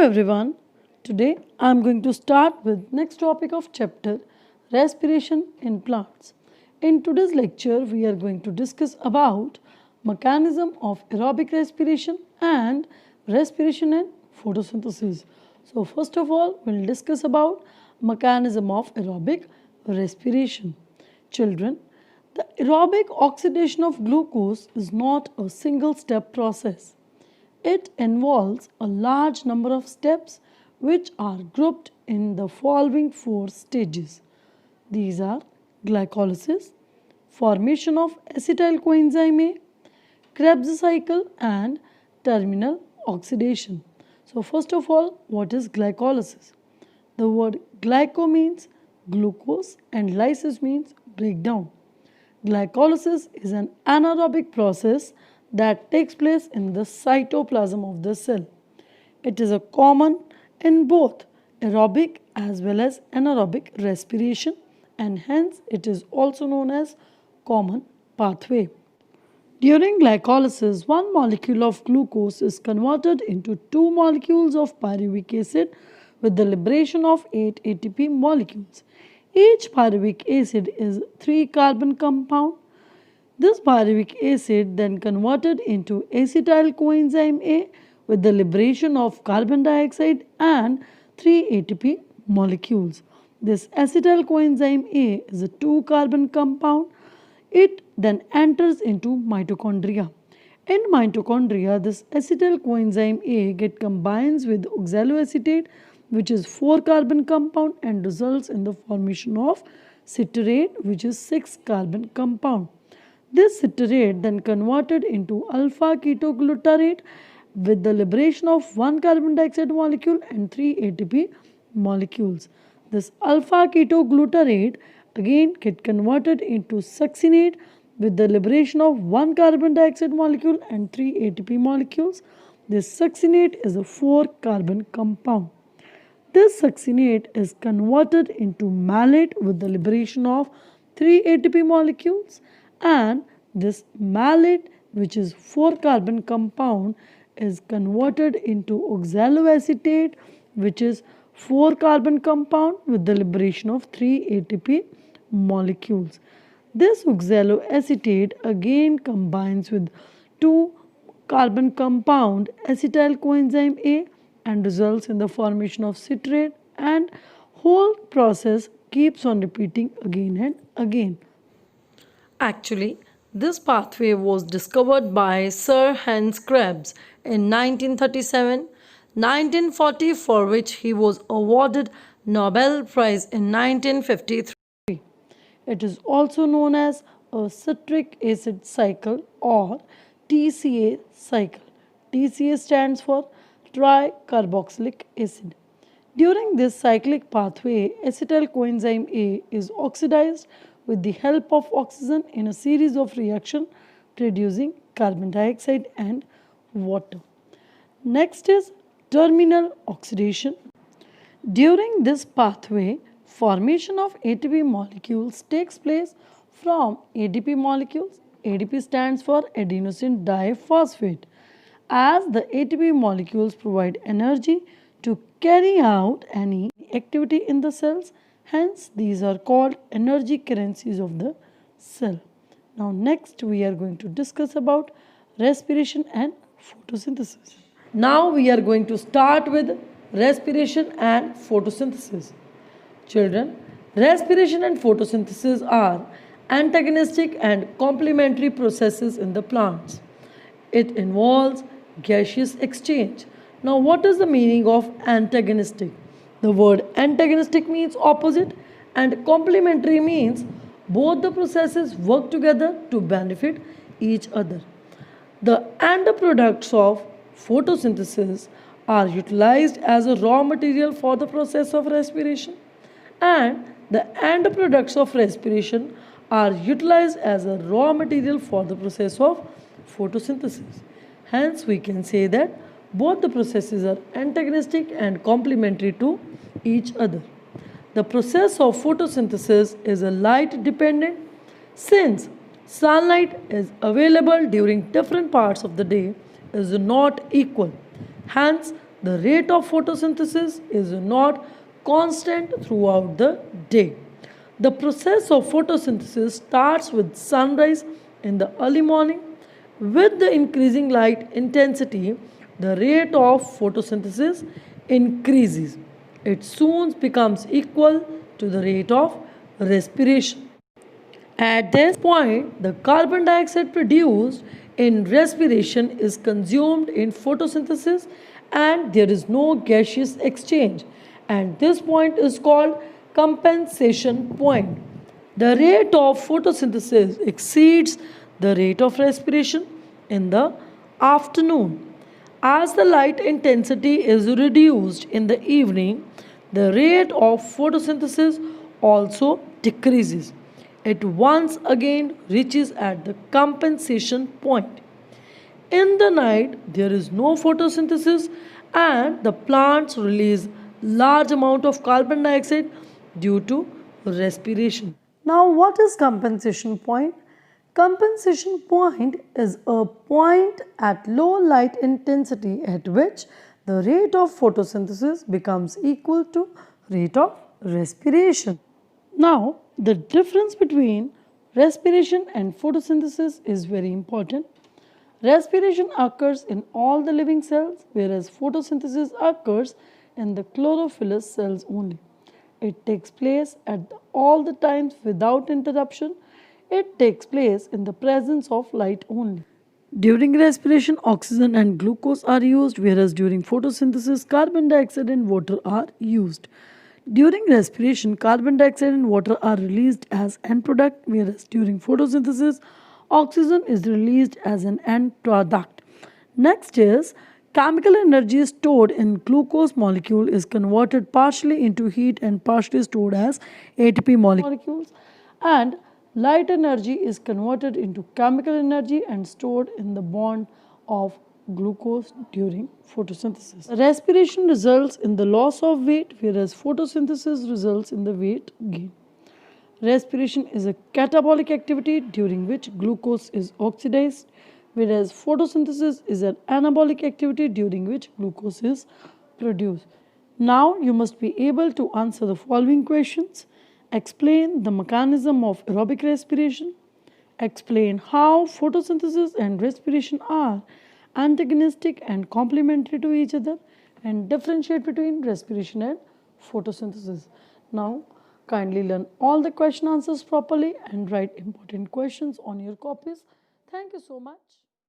everyone. Today I am going to start with next topic of chapter respiration in plants. In today's lecture we are going to discuss about mechanism of aerobic respiration and respiration and photosynthesis. So first of all we will discuss about mechanism of aerobic respiration. Children, the aerobic oxidation of glucose is not a single step process. It involves a large number of steps which are grouped in the following four stages. These are glycolysis, formation of acetyl coenzyme A, Krebs cycle and terminal oxidation. So first of all, what is glycolysis? The word glyco means glucose and lysis means breakdown. Glycolysis is an anaerobic process that takes place in the cytoplasm of the cell. It is a common in both aerobic as well as anaerobic respiration and hence it is also known as common pathway. During glycolysis, one molecule of glucose is converted into two molecules of pyruvic acid with the liberation of 8 ATP molecules. Each pyruvic acid is 3-carbon compound. This pyruvic acid then converted into acetyl coenzyme A with the liberation of carbon dioxide and 3 ATP molecules. This acetyl coenzyme A is a 2-carbon compound. It then enters into mitochondria. In mitochondria, this acetyl coenzyme A combines with oxaloacetate, which is 4-carbon compound, and results in the formation of citrate, which is 6-carbon compound. This citrate then converted into alpha ketoglutarate with the liberation of 1 carbon dioxide molecule and 3 ATP molecules. This alpha ketoglutarate again get converted into succinate with the liberation of 1 carbon dioxide molecule and 3 ATP molecules. This succinate is a 4-carbon compound. This succinate is converted into malate with the liberation of 3 ATP molecules, and this malate, which is 4-carbon compound, is converted into oxaloacetate, which is 4-carbon compound with the liberation of 3 ATP molecules. This oxaloacetate again combines with 2-carbon compound acetyl coenzyme A and results in the formation of citrate, and whole process keeps on repeating again and again. Actually, this pathway was discovered by Sir Hans Krebs in 1937, 1940, for which he was awarded Nobel Prize in 1953. It is also known as a citric acid cycle or TCA cycle. TCA stands for tricarboxylic acid. During this cyclic pathway, acetyl coenzyme A is oxidized with the help of oxygen in a series of reactions producing carbon dioxide and water. Next is terminal oxidation. During this pathway, formation of ATP molecules takes place from ADP molecules. ADP stands for adenosine diphosphate. As the ATP molecules provide energy to carry out any activity in the cells, hence these are called energy currencies of the cell. Now next we are going to discuss about respiration and photosynthesis. Now we are going to start with respiration and photosynthesis. Children, respiration and photosynthesis are antagonistic and complementary processes in the plants. It involves gaseous exchange. Now what is the meaning of antagonistic? The word antagonistic means opposite and complementary means both the processes work together to benefit each other. The end products of photosynthesis are utilized as a raw material for the process of respiration, and the end products of respiration are utilized as a raw material for the process of photosynthesis. Hence, we can say that both the processes are antagonistic and complementary to each other. The process of photosynthesis is a light dependent. Since sunlight is available during different parts of the day is not equal, hence the rate of photosynthesis is not constant throughout the day. The process of photosynthesis starts with sunrise in the early morning. With the increasing light intensity, the rate of photosynthesis increases. It soon becomes equal to the rate of respiration. At this point, the carbon dioxide produced in respiration is consumed in photosynthesis and there is no gaseous exchange. And this point is called compensation point. The rate of photosynthesis exceeds the rate of respiration in the afternoon. As the light intensity is reduced in the evening, the rate of photosynthesis also decreases. It once again reaches at the compensation point. In the night, there is no photosynthesis and the plants release large amount of carbon dioxide due to respiration. Now, what is compensation point? Compensation point is a point at low light intensity at which the rate of photosynthesis becomes equal to rate of respiration. Now, the difference between respiration and photosynthesis is very important. Respiration occurs in all the living cells, whereas photosynthesis occurs in the chlorophyllous cells only. It takes place at all the times without interruption. It takes place in the presence of light only. During respiration, oxygen and glucose are used, whereas during photosynthesis, carbon dioxide and water are used. During respiration, carbon dioxide and water are released as end product, whereas during photosynthesis, oxygen is released as an end product. Next is chemical energy stored in glucose molecule is converted partially into heat and partially stored as ATP molecules, and light energy is converted into chemical energy and stored in the bond of glucose during photosynthesis. Respiration results in the loss of weight, whereas photosynthesis results in the weight gain. Respiration is a catabolic activity during which glucose is oxidized, whereas photosynthesis is an anabolic activity during which glucose is produced. Now you must be able to answer the following questions. Explain the mechanism of aerobic respiration. Explain how photosynthesis and respiration are antagonistic and complementary to each other, and differentiate between respiration and photosynthesis. Now, kindly learn all the question answers properly and write important questions on your copies. Thank you so much.